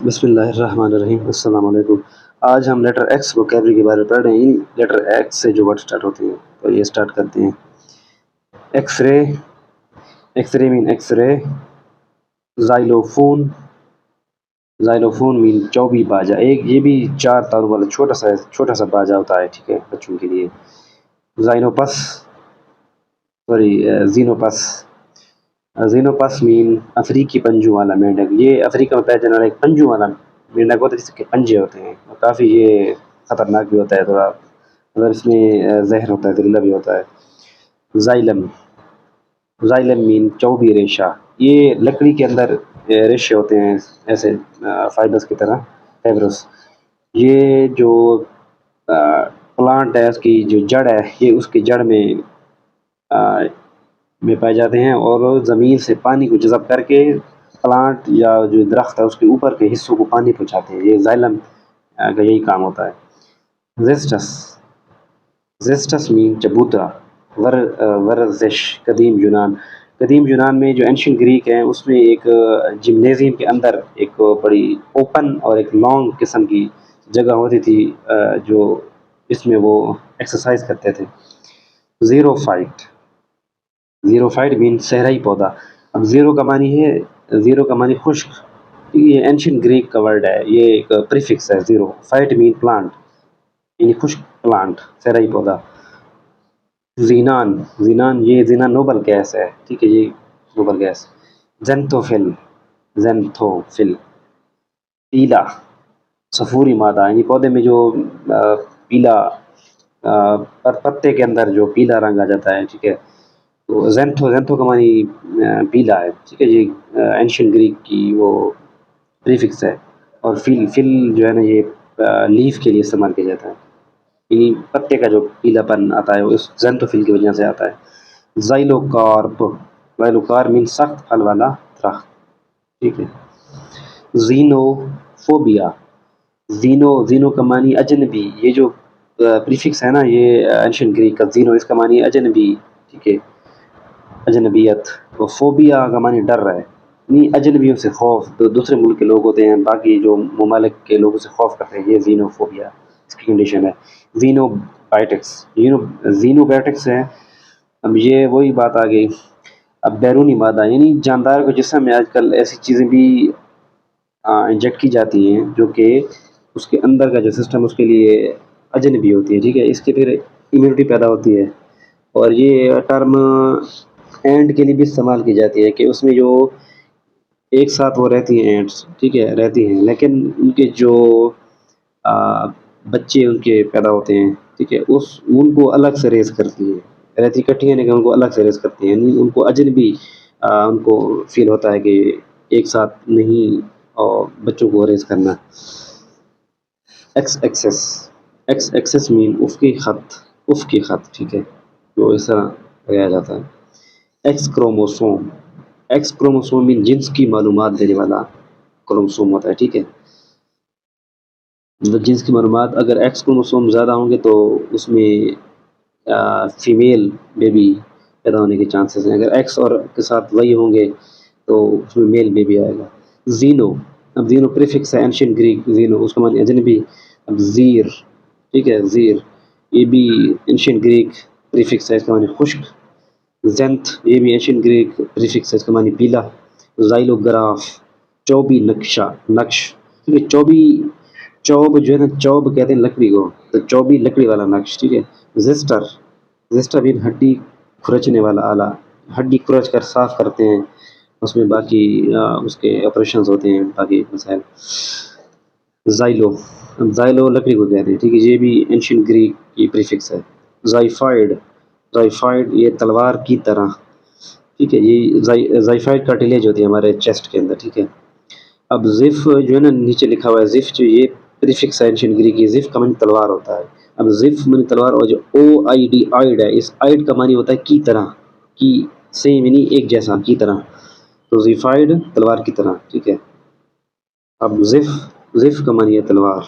بسم اللہ الرحمن الرحیم، السلام علیکم۔ آج ہم لیٹر ایکس ووکیبلری کے بارے میں پڑھ رہے ہیں۔ لیٹر ایکس سے جو ورڈ سٹارٹ ہوتے ہیں تو یہ سٹارٹ کرتے ہیں۔ ایکس رے، ایکس رے مین ایکس رے۔ زائلوفون، زائلوفون مین چوبی باجا۔ ایک یہ بھی چار تاروں والا چھوٹا سا باجا ہوتا ہے، ٹھیک ہے، بچوں کے لیے۔ زائنوپس، زینوپس، زینوپس مین افریقی پنجوں والا مینڈک۔ یہ افریقہ میں پایا جانے والا ایک پنجوں والا مینڈک ہوتا ہے جس کے پنجے ہوتے ہیں، اور کافی یہ خطرناک بھی ہوتا ہے تھوڑا، اگر اس میں زہر ہوتا ہے زہریلا بھی ہوتا ہے۔ زائلم، زائلم مین چوبی ریشہ۔ یہ لکڑی کے اندر ریشے ہوتے ہیں ایسے فائبرس کی طرح، فائبرس۔ یہ جو پلانٹ ہے، اس کی جو جڑ ہے، یہ اس کی جڑ میں پائے جاتے ہیں، اور زمین سے پانی کو جذب کر کے پلانٹ یا جو درخت ہے اس کے اوپر کے حصوں کو پانی پہنچاتے ہیں۔ یہ زائلم کا یہی کام ہوتا ہے۔ زسٹس، زسٹس مین چبوترا، ورزش، قدیم یونان۔ قدیم یونان میں جو اینشین گریک ہیں اس میں ایک جمنیزیم کے اندر ایک بڑی اوپن اور ایک لانگ قسم کی جگہ ہوتی تھی جو اس میں وہ ایکسرسائز کرتے تھے۔ زیرو فائٹ، زیرو فائٹ مین صحرائی پودا۔ اب زیرو کا معنی ہے، زیرو کا معنی خشک، یہ اینشین گریک کا ورڈ ہے، یہ ایک پریفکس ہے زیرو۔ فائٹ مین پلانٹ، یعنی خشک پلانٹ، صحرائی پودا۔ زینان، زینان یہ زینان نوبل گیس ہے، ٹھیک ہے، یہ نوبل گیس۔ زینتھوفل، زینتھوفل۔ پیلا، صفوری مادہ، یعنی پودے میں جو پیلا پتے کے اندر جو پیلا رنگ آ جاتا ہے، ٹھیک ہے، تو زینتھو، زینتھو کا معنی پیلا ہے، ٹھیک ہے، یہ اینشین گریک کی وہ پریفکس ہے۔ اور فل، فل جو ہے نا یہ لیف کے لیے استعمال کیا جاتا ہے، یعنی پتے کا جو پیلا پن آتا ہے وہ اس زینتھوفل کی وجہ سے آتا ہے۔ زائلوکارپ، زائلوکار مین سخت پھل والا درخت، ٹھیک ہے۔ زینوفوبیا، زینو، زینو کا معنی اجنبی، یہ جو پریفکس ہے نا یہ اینشین گریک کا زینو، اس کا معنی اجنبی، ٹھیک ہے، اجنبیت۔ اور فوبیا کا معنی ڈر ہے، یعنی اجنبیوں سے خوف، دوسرے ملک کے لوگ ہوتے ہیں باقی جو ممالک کے لوگوں سے خوف کرتے ہیں، یہ زینوفوبیا اس کی کنڈیشن ہے۔ زینو بائٹکس، زینو بائٹکس ہے۔ اب یہ وہی بات آ گئی، اب بیرونی مادہ، یعنی جاندار کو جسم میں آج کل ایسی چیزیں بھی انجیکٹ کی جاتی ہیں جو کہ اس کے اندر کا جو سسٹم اس کے لیے اجنبی ہوتی ہے، ٹھیک ہے، اس کے پھر امیونٹی پیدا ہوتی ہے۔ اور یہ ٹرم اینٹ کے لیے بھی استعمال کی جاتی ہے کہ اس میں جو ایک ساتھ وہ رہتی ہیں اینٹس، ٹھیک ہے، رہتی ہیں، لیکن ان کے جو بچے ان کے پیدا ہوتے ہیں، ٹھیک ہے، ان کو الگ سے ریز کرتی ہیں، رہتی اکٹھی ہیں لیکن ان کو الگ سے ریز کرتی ہیں، یعنی ان کو اجنبی ان کو فیل ہوتا ہے کہ ایک ساتھ نہیں اور بچوں کو ریز کرنا۔ ایکس ایکسس، ایکس ایکسس مین افقی خط، افقی خط، ٹھیک ہے، جو اس طرح لگایا جاتا ہے۔ ایکس کروموسوم، ایکس کروموسوم مین جنس کی معلومات دینے والا کروموسوم ہوتا ہے، ٹھیک ہے، مطلب جنس کی معلومات، اگر ایکس کروموسوم زیادہ ہوں گے تو اس میں فیمیل بیبی پیدا ہونے کے چانسز ہیں، اگر ایکس اور کے ساتھ وہی ہوں گے تو اس میں میل بیبی آئے گا۔ زینو، اب زینو پریفکس ہے اینشین گریک زینو، اس کا معنی اجنبی۔ اب زیر، ٹھیک ہے، زیر یہ بھی اینشین گریک پریفکس ہے، اس کا معنی خشک۔ زینتھ یہ بھی اینشین گریک پریفکس ہے، اس کا معنی پیلا۔ زائلوگراف، چوبی نقشہ، نقش، ٹھیک ہے، چوبی، چوب جو ہے نا، چوب کہتے ہیں لکڑی کو، تو چوبی لکڑی والا نقش، ٹھیک ہے۔ زسٹر، زسٹر بھی ہڈی کھرچنے والا آلہ، ہڈی کھرچ کر صاف کرتے ہیں، اس میں باقی اس کے آپریشنز ہوتے ہیں، باقی مسائل۔ زائلو، زائلو لکڑی کو کہتے ہیں، ٹھیک ہے، یہ بھی اینشین گریک کی پریفکس ہے۔ زائفائڈ، زائفائڈ یہ تلوار کی طرح، ٹھیک ہے، یہ زائفائڈ کارٹیلیج ہوتی ہے ہمارے چیسٹ کے اندر، ٹھیک ہے۔ اب زف جو ہے نا نیچے لکھا ہوا ہے زف، جو یہ پریفکس ہے اینشین گریک کی، زف کا معنی تلوار ہوتا ہے۔ اب زف معنی تلوار، اور جو او آئی ڈی، آئڈ ہے، اس آئڈ کا معنی ہوتا ہے کی طرح، کی سیم، یعنی ایک جیسا، کی طرح، تو زیفائڈ تلوار کی طرح، ٹھیک ہے۔ اب زف، زف کا معنی ہے تلوار۔